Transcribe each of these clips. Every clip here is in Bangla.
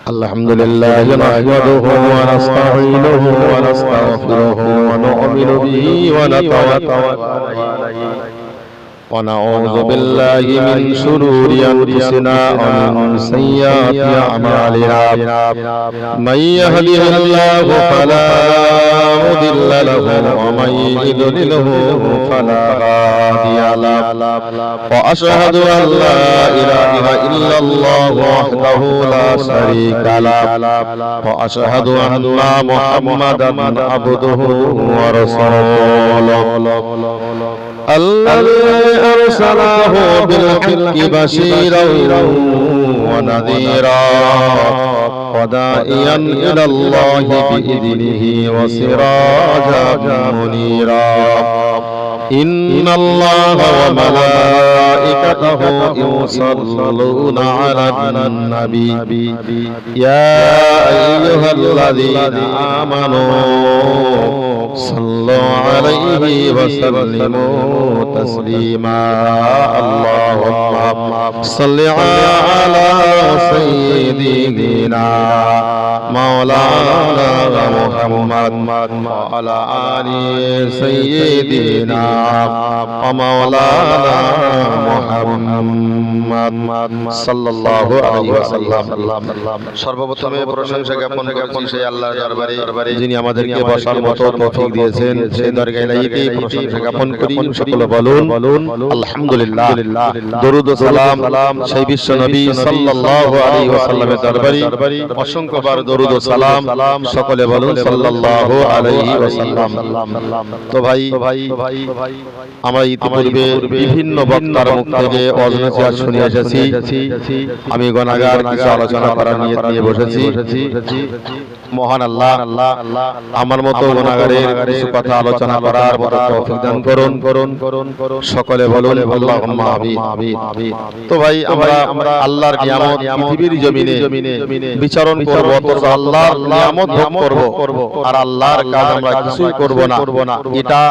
الحمد لله نحمده ونستعينه ونستغفره ونؤمن به ونتوكل عليه ونعوذ بالله من شرور أنفسنا ومن سيئات أعمالنا من يهده الله فلا مضل له ومن يضلله فلا هادي له وأشهد أن لا إله إلا الله وحده لا شريك له وأشهد أن محمدا عبده ورسوله الذي أرسله بالحق بشيرا ونذيرا وداعيا إلى الله بإذنه وسراجا منيرا إن الله وملائكته يصلون على النبي يا أيها الذين آمنوا صلوا عليه وسلموا تسليما اللهم صل على سيدنا مولانا محمد وعلى آل سيدنا ومولانا محمد সাল্লাল্লাহু আলাইহি ওয়াসাল্লাম। সর্বপ্রথমে প্রশংসা জ্ঞাপন করছি সেই আল্লাহর দরবারে যিনি আমাদেরকে বসার মতো তৌফিক দিয়েছেন। সেই দরগাহ ইলাহিতে প্রশংসা জ্ঞাপন করি, সকলে বলুন আলহামদুলিল্লাহ। দরুদ ও সালাম সেই বিশ্ব নবী সাল্লাল্লাহু আলাইহি ওয়াসাল্লামের দরবারে অসংখ্যবার দরুদ ও সালাম, সকলে বলুন সাল্লাল্লাহু আলাইহি ওয়াসাল্লাম। তো ভাই আমরা ইতিপূর্বে বিভিন্ন বক্তার মুখ থেকে অজনসিয়াত শুনে এসেছি। আমি গুনাহগার কিছু আলোচনা করার নিয়ত নিয়ে বসেছি। মহান আল্লাহ আমার মতো গুনাহগারের কিছু কথা আলোচনা করার মতো তৌফিক দান করুন। সকলে বলুন আল্লাহুম্মা আমিন। তো ভাই আমরা আল্লাহর নিয়ামত পৃথিবীর জমিনে বিচরণ করব, অথচ আল্লাহর নিয়ামত ভোগ করব আর আল্লাহর কাজ আমরা কিছুই করব না,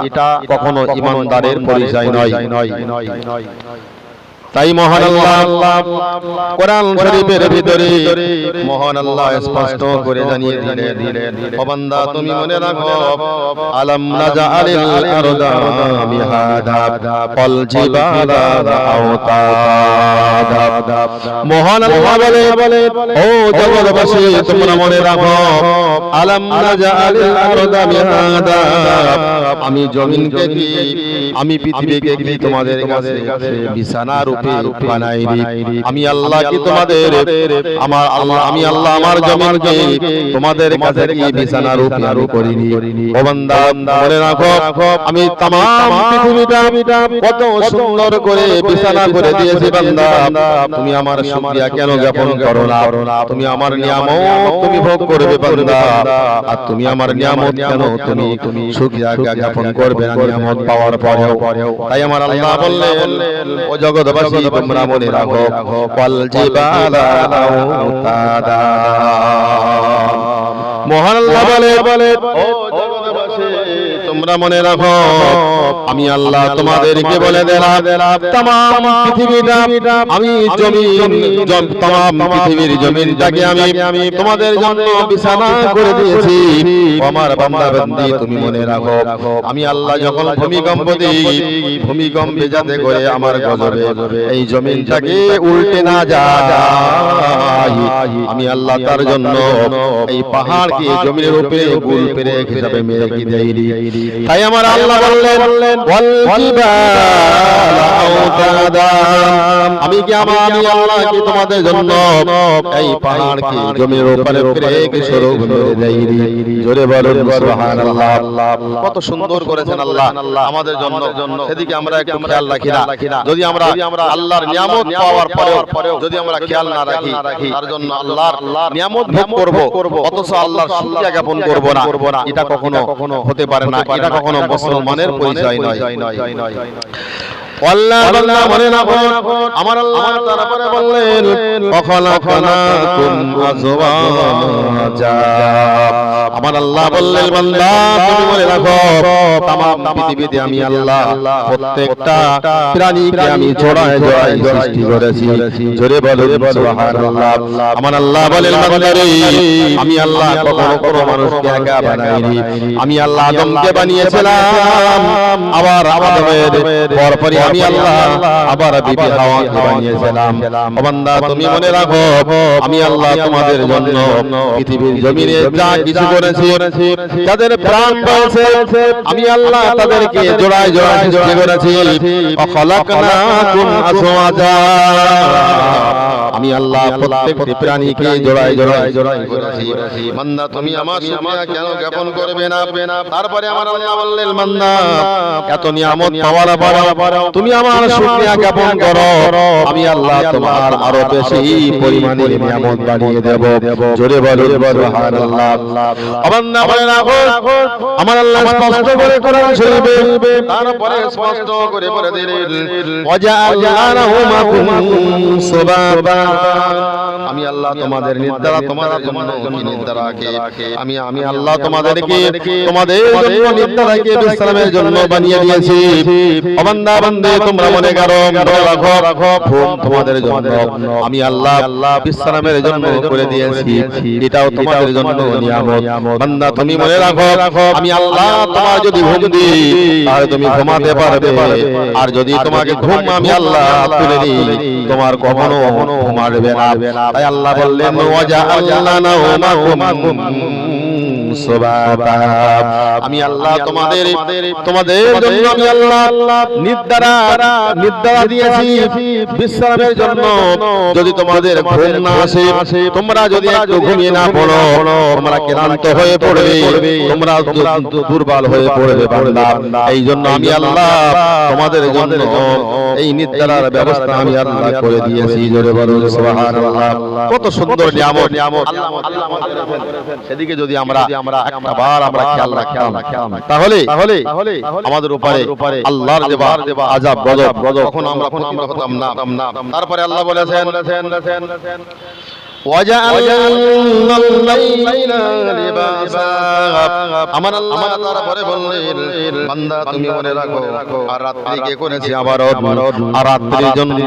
এটা কখনো ঈমানদারের পরিচয় নয়। তাই মহান আল্লাহ কোরআন শরীফের ভিতরে মহান আল্লাহ স্পষ্ট করে জানিয়ে দিলেন, ও বান্দা তুমি মনে রাখো, আলাম নাজআলিল আরদা মিহাদা ওয়াল জিবালা আওতাদা। মহান আল্লাহ বলে, ও জগৎবাসী তোমরা মনে রাখো, আলাম নাজআলিল আরদা মিহাদা, আমি জমিনকে কি, আমি পৃথিবীকে কি তোমাদের কাছে বিছানা রূপে বানাইনি? আমি আল্লাহ কি তোমাদের আমি আল্লাহ আমার জমিনকে তোমাদের কাছে কি বিছানা রূপে আমি করিনি? ও বান্দা মনে রাখো, আমি तमाम পৃথিবীটা কত সুন্দর করে বিছানা করে দিয়েছি। বান্দা তুমি আমার শুকরিয়া কেন জ্ঞাপন করো না? তুমি আমার নিয়ামত তুমি ভোগ করবে বান্দা, আর তুমি আমার নিয়ামত কেন তুমি শুকরিয়া জ্ঞাপন করবে না নিয়ামত পাওয়ার পরেও? তাই আমার আল্লাহ বললেন, ও জগৎবাসী তোমরা মনে রাখো, ওয়াল জিবালা আওতাদা। মহান আল্লাহ বলে, ও জগৎবাসী তোমরা মনে রাখো, আমি আল্লাহ তোমাদেরকে বলে দিলাম, तमाम পৃথিবীটা আমি तमाम পৃথিবীর জমিনটাকে আমি তোমাদের জন্য বিছানা করে দিয়েছি। আমার বান্দা বান্দি তুমি মনে রাখো, আমি আল্লাহ যখন ভূমিকম্প দিই, ভূমিকম্পে যাতে করে আমার গজবে এই জমিনটাকে উল্টে না যায়, আমি আল্লাহ তার জন্য এই পাহাড়কে জমিনের উপরে গোল পেরে হিসাবে মেরে দেইনি। তাই আমার আল্লাহ বললেন, ওয়াল জিবালা আওতাদা, আমি কি আমি আল্লাহ কি তোমাদের জন্য এই পাহাড়কে জমির উপরে পেরে স্বরূপ মেরে দেইনি? জোরে বলুন সুবহানাল্লাহ। কত সুন্দর করেছেন আল্লাহ আমাদের জন্য, সেদিকে আমরা একটু খেয়াল রাখি না। যদি আমরা আল্লাহর নিয়ামত পাওয়ার পরেও যদি আমরা খেয়াল না রাখি, তার জন্য আল্লাহর নিয়ামত ভোগ করব অথচ আল্লাহর শুকরিয়া জ্ঞাপন করব না, এটা কখনো হতে পারে না, এটা কখনো মুসলমানের পরিচয় নয়। আল্লাহ বান্দা মনে রাখো আমার আল্লাহ তারপরে বললেন ওয়াখালাকনাকুম আজওয়াজা আমার আল্লাহ বললেন বান্দা তুমি মনে রাখো तमाम পৃথিবীতে আমি আল্লাহ প্রত্যেকটা প্রাণীকে আমি জোড়ায় জোড়ায় সৃষ্টি করেছি জোরে বলো সুবহানাল্লাহ আমার আল্লাহ বলেন বান্দারে আমি আল্লাহ কখনো কোনো মানুষকে একা বানাইনি আমি আল্লাহ আদমকে বানিয়েছিলাম আবার আদমের পরপরই আমি আল্লাহ আবার বিবি হাওয়াকে বানিয়েছিলাম ও বান্দা তুমি মনে রাখো আমি আল্লাহ তোমাদের জন্য পৃথিবীর জমিনে যা কিছু করেছি যাদের প্রাণ রয়েছে আমি আল্লাহ তাদেরকে জোড়ায় জোড়ায় সৃষ্টি করেছি খালাকনাকুম আজওয়াজা আমি আল্লাহ প্রত্যেকটি প্রাণীকে জোড়ায় জোড়ায় করেছি বান্দা তুমি আমার শুকরিয়া কেন জ্ঞাপন করবে না তারপরে আমার আল্লাহ বললেন বান্দা এত নিয়ামত পাওয়ার পর তুমি আমার শুকরিয়া জ্ঞাপন করো আমি আল্লাহ তোমার আরো বেশি পরিমাণে নিয়ামত বাড়িয়ে দেব জোরে বলো সুবহানাল্লাহ বান্দা বলে রাখো আমার আল্লাহ স্পষ্ট করে কোরআন শরীফে তারপরে স্পষ্ট করে বলে দিলেন ওয়াজআলনাহুমাকুম সুবাবা আমি আল্লাহ তোমাদের নির্ধারা তোমাদের জন্য কি নির্ধারাকে আমি আল্লাহ তোমাদেরকে তোমাদের জন্য নির্ধারাকে বিশ্রামের জন্য বানিয়ে দিয়েছি ও বান্দা বান্দে তোমরা মনে করো রাখো ঘুম তোমাদের জন্য আমি আল্লাহ বিশ্রামের জন্য করে দিয়েছি এটাও তোমাদের জন্য নিয়ামত বান্দা তুমি মনে রাখো আমি আল্লাহ তোমার যদি ঘুম দিই তাহলে তুমি ঘুমাতে পারবে আর যদি তোমাকে ঘুম আমি আল্লাহ তুলে দিই তোমার কখনো ঘুম আসবে না তাই আল্লাহ বললেন ওয়াজআলনাহুমাকুম সুবাবা আমি আল্লাহ তোমাদের জন্য আমি আল্লাহ নির্ধারা দিয়েছি বিশ্রামের জন্য যদি তোমাদের ঘুম না আসে তোমরা যদি একটু ঘুমিয়ে না পড়ো তোমরা ক্লান্ত হয়ে পড়বে তোমরা দুর্বল হয়ে পড়বে বান্দা এই জন্য আমি আল্লাহ তোমাদের জন্য এই নির্ধারার ব্যবস্থা আমি আল্লাহ করে দিয়েছি জোরে বলো সুবহানাল্লাহ কত সুন্দর নিয়ামত সেদিকে যদি আমরা একটা বার আমরা খেয়াল রাখতাম তাহলে আমাদের উপরে আল্লাহর যে আযাব গজব তখন আমরা প্রতিহত হতাম না তারপরে আল্লাহ বলেছেন وجعلنا الليل لباسا আমার আল্লাহ তারপরে বললেন বান্দা তুমি মনে রাখো আর রাত্রিকে করেছি আবারত আর রাত্রির জন্য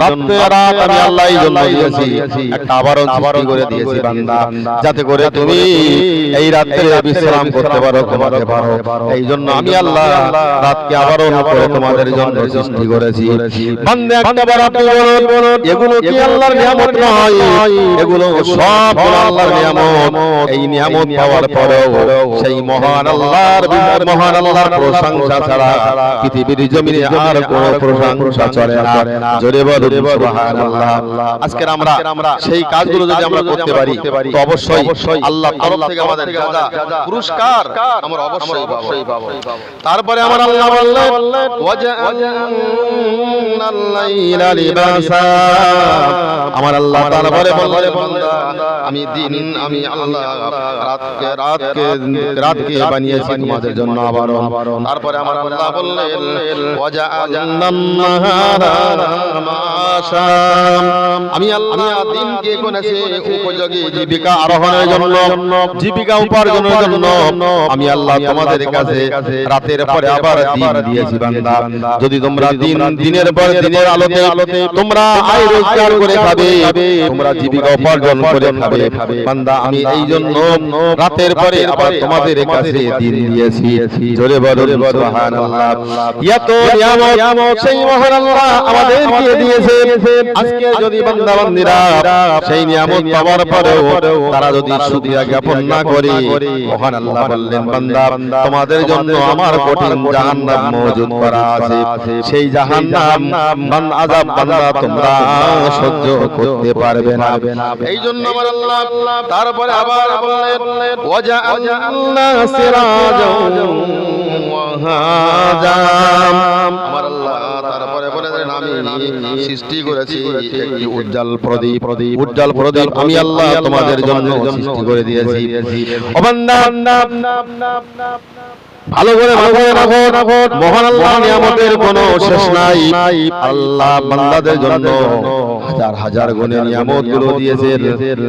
রাত আমি আল্লাহর জন্য দিয়েছি একটা আবারত সৃষ্টি করে দিয়েছি বান্দা যাতে করে তুমি এই রাতে বিশ্রাম করতে পারো ঘুমাতে পারো এই জন্য আমি আল্লাহ রাতকে আবারত করে তোমাদের জন্য সৃষ্টি করেছি বান্দা একটা বার আপনি বলুন এগুলো কি আল্লাহর নিয়ামত নয় এগুলো সব আল্লাহর নিয়ামত এই নিয়ামত পাওয়ার পরেও সেই মহান আল্লাহর প্রশংসা ছাড়া পৃথিবীর জমিনে আর কোনো প্রশংসা চলে না জোরে বলো সুবহানাল্লাহ আজকে আমরা সেই কাজগুলো যদি আমরা করতে পারি তো অবশ্যই আল্লাহ তরফ থেকে আমাদের যা পুরস্কার আমরা অবশ্যই পাবো তারপরে আমার আল্লাহ বললেন ওয়াজআলনাল লাইলা লিবাসা আমার আল্লাহ তারপরে বললেন বান্দা আমি আল্লাহ রাতকে বানিয়েছি তোমাদের জন্য আবার তারপরে আমার আল্লাহ বললেন ওয়াজআলনান নাহারা মাশা আমি আল্লাহ দিনকে করেছি উপযোগী জীবিকা আরোহণের জন্য জীবিকা উপার্জনের জন্য আমি আল্লাহ তোমাদের কাছে রাতের পরে আবার দিন দিয়েছি বান্দা যদি তোমরা দিনের পর দিনের আলোতে তোমরা আয় রোজগার করে খাবে তোমরা জীবিকা উপার্জন করে খাবে বান্দা আমি এই জন্য রাতের পরে আবার তোমাদের কাছে দিন দিয়েছি জোরে বলো সুবহানাল্লাহ এত নিয়ামত সেই মহান আল্লাহ আমাদেরকে দিয়েছে আজকে যদি বান্দা বান্দীরা সেই নিয়ামত পাওয়ার পরেও তারা যদি শুকরিয়া জ্ঞাপন না করে মহান আল্লাহ বললেন বান্দা তোমাদের জন্য আমার কঠিন জাহান্নাম মওজুদ করা আছে সেই জাহান্নাম আযাব বান্দা তোমরা সহ্য করতে পারবে না এই জন্য আমার আল্লাহ তারপরে আবার বললেন ওয়াজআলনা সিরাজাও ওয়াহাজা আমার আল্লাহ তারপরে বলেন আমি সৃষ্টি করেছি একটি উজ্জ্বল প্রদীপ আমি আল্লাহ তোমাদের জন্য সৃষ্টি করে দিয়েছি ও বান্দা ভালো করে মাথায় রাখো, মহান আল্লাহর নিয়ামতের কোনো শেষ নাই। আল্লাহ বান্দাদের জন্য হাজার হাজার গুণের নিয়ামতগুলো দিয়েছেন।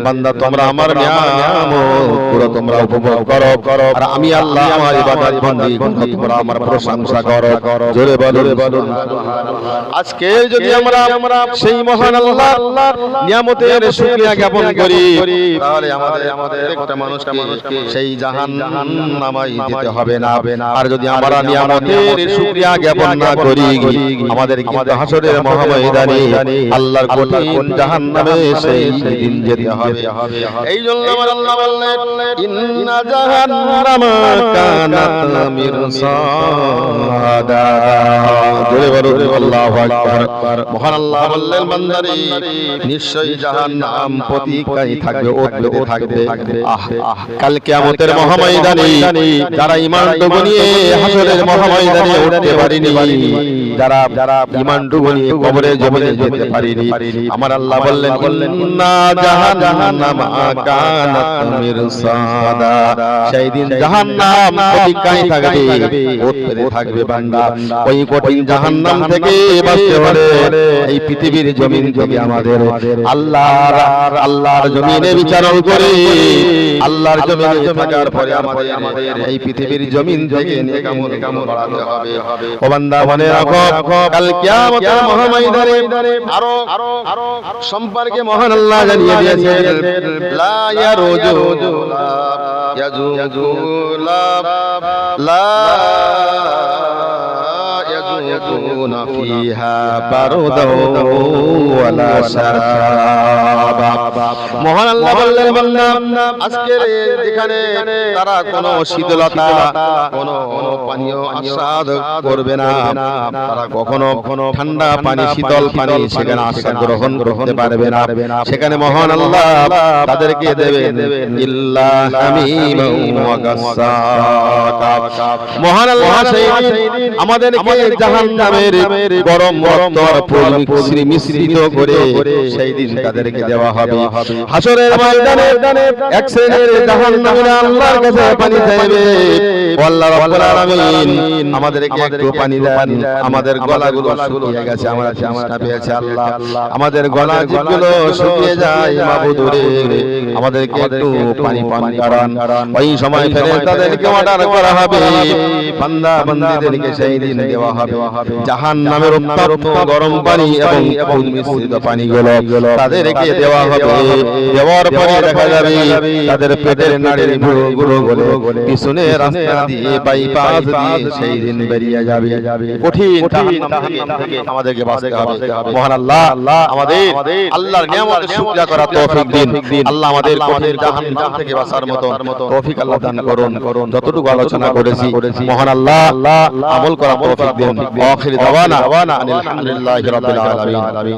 বান্দা তোমরা আমার নিয়ামত পুরো তোমরা উপভোগ করো, আর আমি আল্লাহ আমার ইবাদত বন্দেগী তোমরা আমার প্রশংসা করো। জোরে বলো। আজকে যদি আমরা সেই মহান আল্লাহর নিয়ামতের শুকরিয়া জ্ঞাপন করি, তাহলে আমাদের একটা মানুষকে সেই জাহান্নামায় যেতে হবে না। আর যদি আমরা নিয়ামতের শুকরিয়া জ্ঞাপন না করি, আমাদের কিন্তু হাসরের মহাময়দানে আল্লাহর কঠিন জাহান্নামে সেই দিন যেতে হবে। এই জন্য আমার আল্লাহ বললেন, ইন্না জাহান্নামা কানাত মিরসাদা। জোরে বলো আল্লাহু আকবার। মহান আল্লাহ বললেন, বান্দারে নিশ্চয়ই জাহান্নাম প্রতীক্ষায় থাকবে, ওতে থাকবে। কাল কিয়ামতের মহাময়দানে যারা ঈমানটুকু নিয়ে হাসরের মহাময়দানে উঠতে পারেনি, যারা ঈমানটুকু নিয়ে কবরে জমিনে যেতে পারেনি, আমার আল্লাহ বললেন, ইন্না জাহান্নামা কানাত মিরসাদা। সেই দিন জাহান্নাম প্রতীক্ষায় থাকবে, ওতে থাকবে। বান্দা ওই কঠিন জাহান্নাম থেকে বাঁচতে হলে এই পৃথিবীর জমিন থেকে আমাদের আল্লাহর জমিনে বিচারণ করে, আল্লাহর জমিনে থাকার পরে আমাদের এই পৃথিবীর জমিন থেকে নেক আমল বাড়াতে হবে। ও বান্দা মনে রাখো, কাল কিয়ামতের মহাময়দানে আরো সম্পর্কে মহান আল্লাহ জানিয়ে দিয়েছেন, লা ইয়ারুজু ইয়াজুজু লা ইয়াজুকুনা ফিহা বারদাও ওয়ালা শারাবা। মহান আল্লাহ বললেন, বান্দা আজকের যেখানে তারা কোনো শীতলতা, কোনো পানীয় আস্বাদ করবে না, তারা কখনো ঠান্ডা পানি, শীতল পানি সেখানে আস্বাদ গ্রহণ করতে পারবে না। সেখানে মহান আল্লাহ তাদেরকে দেবেন ইল্লা হামিমান ওয়া গাসসাকা। মহান আল্লাহ সেই দিন আমাদেরকে জাহান্নামের গরম রক্ত মিশ্রিত করে সেই দিন তাদেরকে দেওয়া হবে। হাসরের ময়দানে এক শ্রেণীর জাহান্নামীরা আল্লাহর কাছে পানি চাইবে, আল্লাহ রাব্বুল আলামিন আমাদেরকে একটু পানি দেন, আমাদের গলাগুলো শুকিয়ে গেছে, আমরা তৃষ্ণা পেয়েছে আল্লাহ, আমাদের গলাগুলো শুকিয়ে যায়, মাবুদ রে আমাদেরকে একটু পানি পান করান। ওই সময় ফেরেশতাদেরকে অর্ডার করা হবে, বান্দা বান্দীদেরকে সেই দিন দেওয়া হবে জাহান্নামের উত্তপ্ত গরম পানি এবং মিশ্রিত পানিগুলো তাদেরকে দেওয়া হবে। দেওয়ার পরে দেখা যাবে তাদের পেটের নাড়ির গুঁড়ো গলে পিছনে রাস্তা দিয়ে বাইপাস দিয়ে সেই দিন বেরিয়ে যাবে। কঠিন জাহান্নাম থেকে আমাদেরকে বাঁচতে হবে। মহান আল্লাহ আমাদের আল্লাহর নিয়ামতের শুকরিয়া করার তৌফিক দিন। আল্লাহ আমাদের কঠিন জাহান্নাম থেকে বাঁচার মতো তৌফিক আল্লাহ দান করুন। যতটুকু আলোচনা করেছি মহান আল্লাহ আমল করার তৌফিক দিন। আখির দাওয়ানা আলহামদুলিল্লাহি রাব্বিল আলামিন।